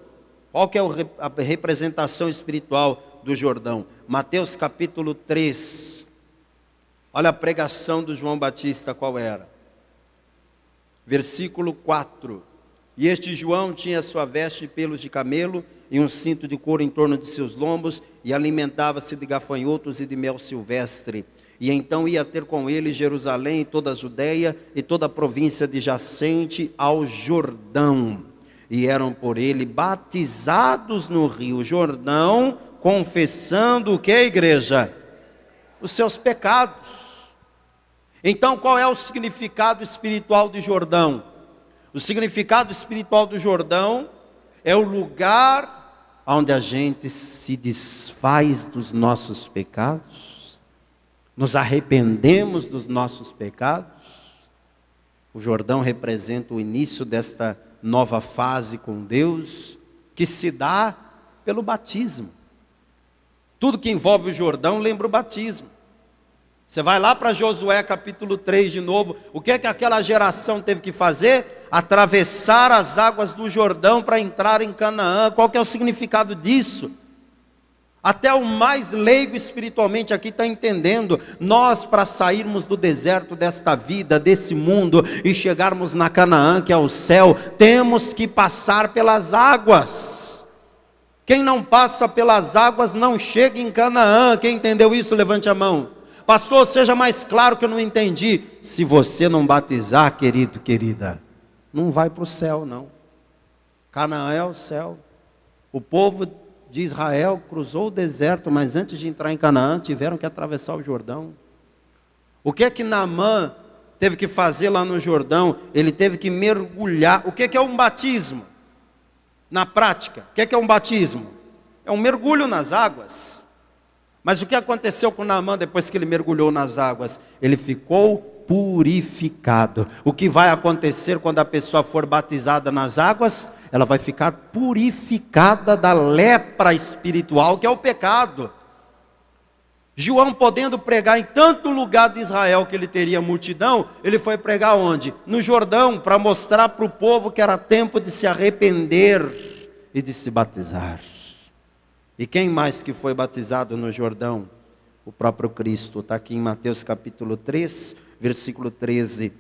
Qual que é a representação espiritual do Jordão? Mateus capítulo 3. Olha a pregação do João Batista, qual era? Versículo 4. E este João tinha sua veste de pelos de camelo e um cinto de couro em torno de seus lombos, e alimentava-se de gafanhotos e de mel silvestre. E então ia ter com ele Jerusalém, toda a Judeia e toda a província adjacente ao Jordão. E eram por ele batizados no rio Jordão, confessando o que, igreja? Os seus pecados. Então qual é o significado espiritual de Jordão? O significado espiritual do Jordão é o lugar onde a gente se desfaz dos nossos pecados, nos arrependemos dos nossos pecados. O Jordão representa o início desta nova fase com Deus, que se dá pelo batismo. Tudo que envolve o Jordão lembra o batismo. Você vai lá para Josué capítulo 3 de novo. O que é que aquela geração teve que fazer? Atravessar as águas do Jordão para entrar em Canaã. Qual que é o significado disso? Até o mais leigo espiritualmente aqui está entendendo. Nós, para sairmos do deserto desta vida, desse mundo, e chegarmos na Canaã, que é o céu, temos que passar pelas águas. Quem não passa pelas águas não chega em Canaã. Quem entendeu isso, levante a mão. Pastor, seja mais claro que eu não entendi. Se você não batizar, querido, querida, não vai para o céu, não. Canaã é o céu. O povo de Israel cruzou o deserto, mas antes de entrar em Canaã, tiveram que atravessar o Jordão. O que é que Naamã teve que fazer lá no Jordão? Ele teve que mergulhar. O que é um batismo? Na prática, o que é um batismo? É um mergulho nas águas. Mas o que aconteceu com Naamã depois que ele mergulhou nas águas? Ele ficou purificado. O que vai acontecer quando a pessoa for batizada nas águas? Ela vai ficar purificada da lepra espiritual, que é o pecado. João, podendo pregar em tanto lugar de Israel que ele teria multidão, ele foi pregar onde? No Jordão, para mostrar para o povo que era tempo de se arrepender e de se batizar. E quem mais que foi batizado no Jordão? O próprio Cristo. Está aqui em Mateus capítulo 3, versículo 13.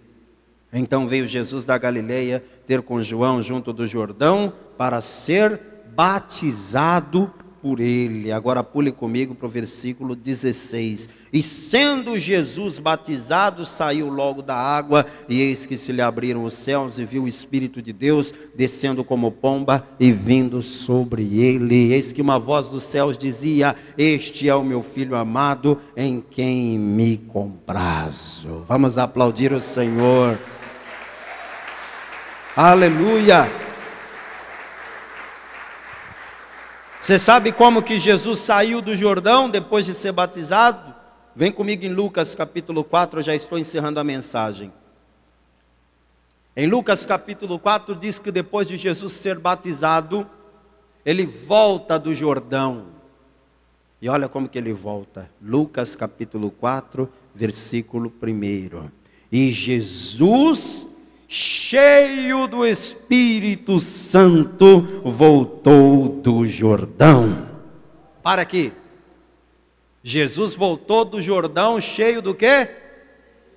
Então veio Jesus da Galileia ter com João junto do Jordão para ser batizado por ele. Agora pule comigo para o versículo 16. E sendo Jesus batizado, saiu logo da água, e eis que se lhe abriram os céus, e viu o Espírito de Deus descendo como pomba e vindo sobre ele. Eis que uma voz dos céus dizia: este é o meu Filho amado, em quem me comprazo. Vamos aplaudir o Senhor. Aleluia. Você sabe como que Jesus saiu do Jordão depois de ser batizado? Vem comigo em Lucas capítulo 4, eu já estou encerrando a mensagem. Em Lucas capítulo 4 diz que depois de Jesus ser batizado, ele volta do Jordão. E olha como que ele volta. Lucas capítulo 4, versículo 1. E Jesus, cheio do Espírito Santo, voltou do Jordão. Para aqui. Jesus voltou do Jordão cheio do quê?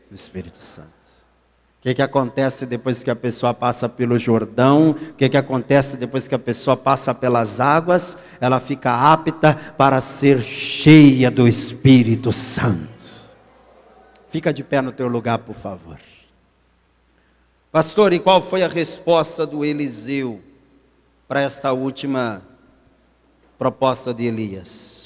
Do Espírito Santo. O que acontece depois que a pessoa passa pelo Jordão? O que acontece depois que a pessoa passa pelas águas? Ela fica apta para ser cheia do Espírito Santo. Fica de pé no teu lugar, por favor. Pastor, e qual foi a resposta do Eliseu para esta última proposta de Elias?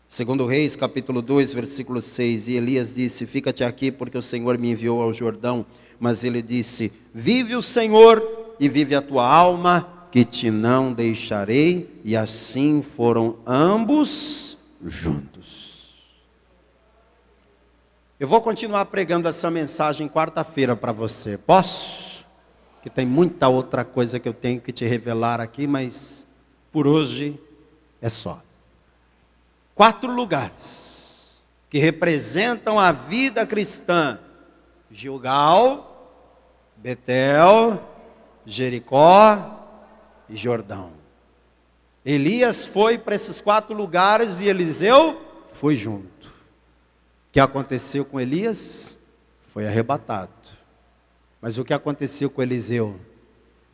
Segundo Reis, capítulo 2, versículo 6, e Elias disse: fica-te aqui, porque o Senhor me enviou ao Jordão. Mas ele disse: vive o Senhor e vive a tua alma, que te não deixarei. E assim foram ambos juntos. Eu vou continuar pregando essa mensagem quarta-feira para você. Posso? Que tem muita outra coisa que eu tenho que te revelar aqui, mas por hoje é só. 4 lugares que representam a vida cristã: Gilgal, Betel, Jericó e Jordão. Elias foi para esses 4 lugares e Eliseu foi junto. O que aconteceu com Elias? Foi arrebatado. Mas o que aconteceu com Eliseu?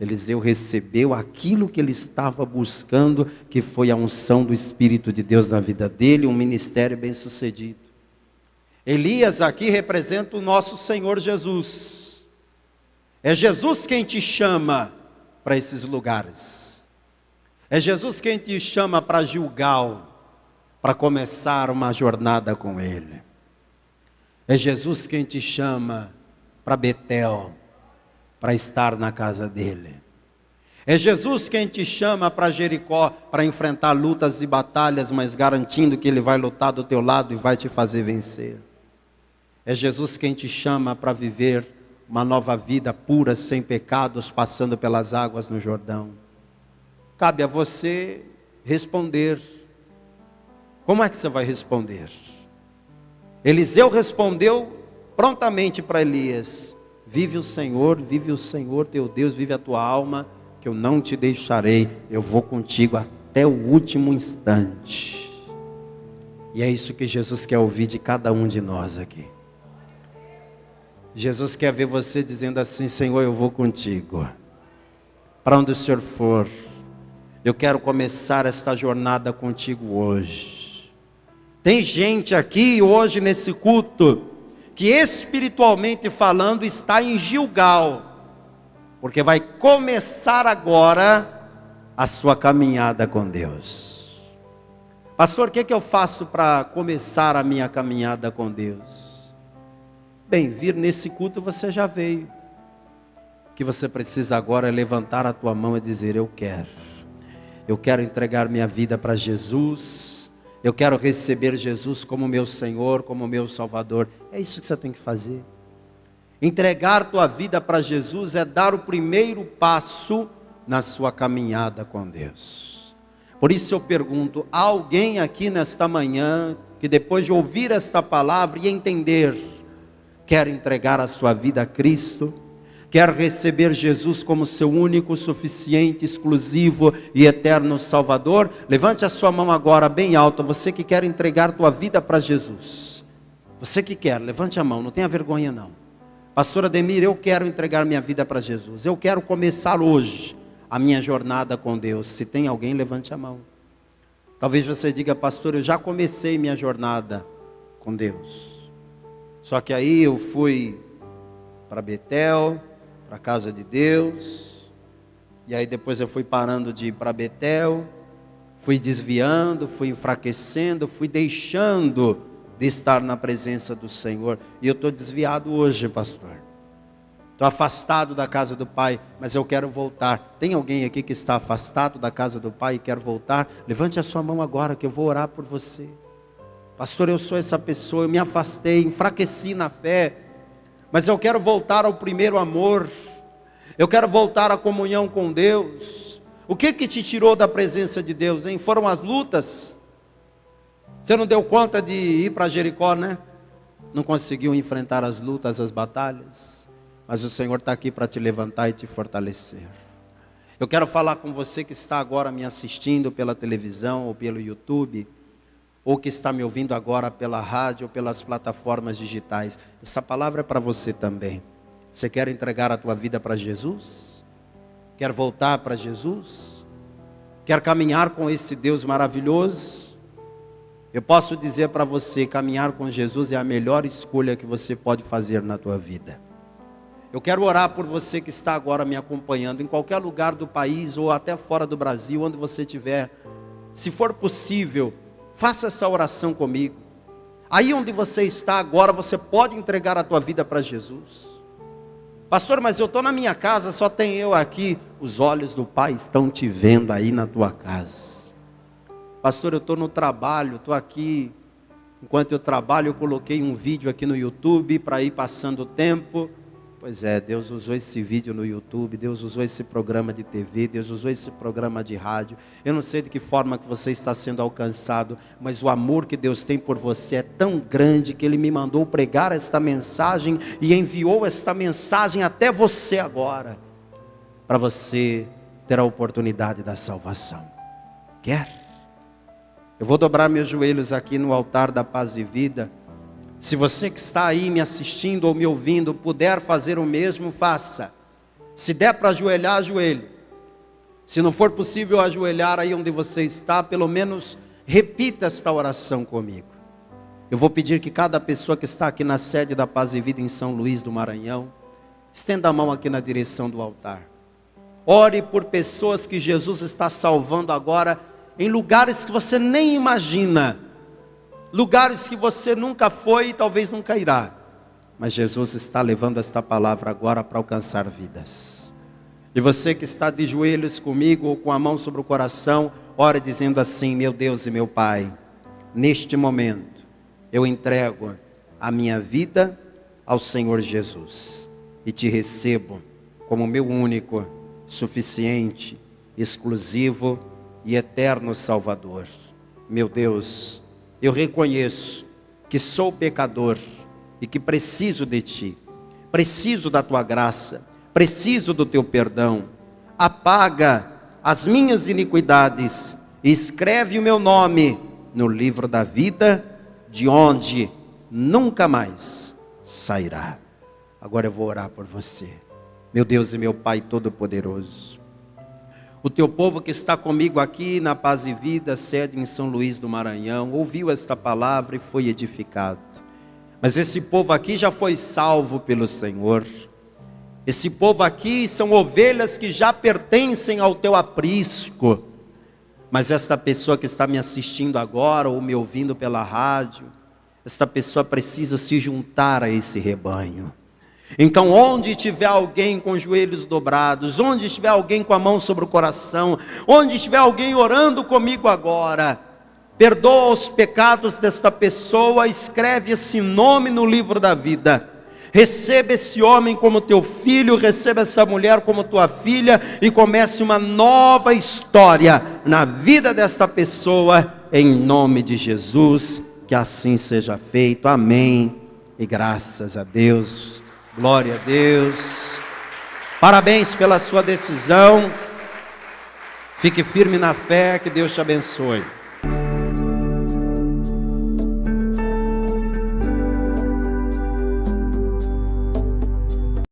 Eliseu recebeu aquilo que ele estava buscando, que foi a unção do Espírito de Deus na vida dele, um ministério bem sucedido. Elias aqui representa o nosso Senhor Jesus. É Jesus quem te chama para esses lugares. É Jesus quem te chama para Gilgal, para começar uma jornada com Ele. É Jesus quem te chama para Betel, para estar na casa dele. É Jesus quem te chama para Jericó, para enfrentar lutas e batalhas, mas garantindo que Ele vai lutar do teu lado e vai te fazer vencer. É Jesus quem te chama para viver uma nova vida pura, sem pecados, passando pelas águas no Jordão. Cabe a você responder. Como é que você vai responder? Eliseu respondeu prontamente para Elias: vive o Senhor teu Deus, vive a tua alma, que eu não te deixarei, eu vou contigo até o último instante. E é isso que Jesus quer ouvir de cada um de nós aqui. Jesus quer ver você dizendo assim: Senhor, eu vou contigo, para onde o Senhor for, Eu quero começar esta jornada contigo hoje. Tem gente aqui hoje nesse culto que espiritualmente falando está em Gilgal, porque vai começar agora a sua caminhada com Deus. Pastor, o que eu faço para começar a minha caminhada com Deus? Bem, vir nesse culto você já veio. O que você precisa agora é levantar a tua mão e dizer: eu quero entregar minha vida para Jesus, eu quero receber Jesus como meu Senhor, como meu Salvador. É isso que você tem que fazer. Entregar tua vida para Jesus é dar o primeiro passo na sua caminhada com Deus. Por isso eu pergunto: há alguém aqui nesta manhã que depois de ouvir esta palavra e entender, quer entregar a sua vida a Cristo? Quer receber Jesus como seu único, suficiente, exclusivo e eterno Salvador? Levante a sua mão agora bem alta, você que quer entregar tua vida para Jesus. Você que quer, levante a mão, não tenha vergonha não. Pastor Ademir, eu quero entregar minha vida para Jesus. Eu quero começar hoje a minha jornada com Deus. Se tem alguém, levante a mão. Talvez você diga: pastor, eu já comecei minha jornada com Deus. Só que aí eu fui para Betel, para a casa de Deus, e aí depois eu fui parando de ir para Betel, fui desviando, fui enfraquecendo, fui deixando de estar na presença do Senhor, e eu estou desviado hoje, pastor, estou afastado da casa do Pai, mas eu quero voltar. Tem alguém aqui que está afastado da casa do Pai e quer voltar? Levante a sua mão agora que eu vou orar por você. Pastor, eu sou essa pessoa, eu me afastei, enfraqueci na fé, mas eu quero voltar ao primeiro amor, eu quero voltar à comunhão com Deus. O que te tirou da presença de Deus, hein? Foram as lutas? Você não deu conta de ir para Jericó, né? Não conseguiu enfrentar as lutas, as batalhas, mas o Senhor está aqui para te levantar e te fortalecer. Eu quero falar com você que está agora me assistindo pela televisão ou pelo YouTube, ou que está me ouvindo agora pela rádio ou pelas plataformas digitais. Essa palavra é para você também. Você quer entregar a tua vida para Jesus? Quer voltar para Jesus? Quer caminhar com esse Deus maravilhoso? Eu posso dizer para você, caminhar com Jesus é a melhor escolha que você pode fazer na tua vida. Eu quero orar por você que está agora me acompanhando, em qualquer lugar do país ou até fora do Brasil, onde você estiver. Se for possível, faça essa oração comigo. Aí onde você está agora, você pode entregar a tua vida para Jesus. Pastor, mas eu estou na minha casa, só tem eu aqui. Os olhos do Pai estão te vendo aí na tua casa. Pastor, eu estou no trabalho, estou aqui. Enquanto eu trabalho, eu coloquei um vídeo aqui no YouTube para ir passando o tempo. Pois é, Deus usou esse vídeo no YouTube, Deus usou esse programa de TV, Deus usou esse programa de rádio. Eu não sei de que forma que você está sendo alcançado, mas o amor que Deus tem por você é tão grande que Ele me mandou pregar esta mensagem e enviou esta mensagem até você agora, para você ter a oportunidade da salvação. Quer? Eu vou dobrar meus joelhos aqui no altar da paz e vida. Se você que está aí me assistindo ou me ouvindo puder fazer o mesmo, faça. Se der para ajoelhar, ajoelhe. Se não for possível ajoelhar aí onde você está, pelo menos repita esta oração comigo. Eu vou pedir que cada pessoa que está aqui na sede da Paz e Vida em São Luís do Maranhão, estenda a mão aqui na direção do altar. Ore por pessoas que Jesus está salvando agora, em lugares que você nem imagina. Lugares que você nunca foi e talvez nunca irá. Mas Jesus está levando esta palavra agora para alcançar vidas. E você que está de joelhos comigo ou com a mão sobre o coração, ore dizendo assim: meu Deus e meu Pai, neste momento eu entrego a minha vida ao Senhor Jesus e te recebo como meu único, suficiente, exclusivo e eterno Salvador. Meu Deus, eu reconheço que sou pecador e que preciso de Ti, preciso da Tua graça, preciso do Teu perdão. Apaga as minhas iniquidades e escreve o meu nome no livro da vida, de onde nunca mais sairá. Agora eu vou orar por você. Meu Deus e meu Pai Todo-Poderoso, O teu povo que está comigo aqui na Paz e Vida, sede em São Luís do Maranhão, ouviu esta palavra e foi edificado. Mas esse povo aqui já foi salvo pelo Senhor. Esse povo aqui são ovelhas que já pertencem ao teu aprisco. Mas esta pessoa que está me assistindo agora, ou me ouvindo pela rádio, esta pessoa precisa se juntar a esse rebanho. Então, onde tiver alguém com os joelhos dobrados, onde estiver alguém com a mão sobre o coração, onde estiver alguém orando comigo agora, perdoa os pecados desta pessoa, escreve esse nome no livro da vida. Receba esse homem como teu filho, receba essa mulher como tua filha e comece uma nova história na vida desta pessoa, em nome de Jesus, que assim seja feito. Amém. E graças a Deus. Glória a Deus. Parabéns pela sua decisão. Fique firme na fé, que Deus te abençoe.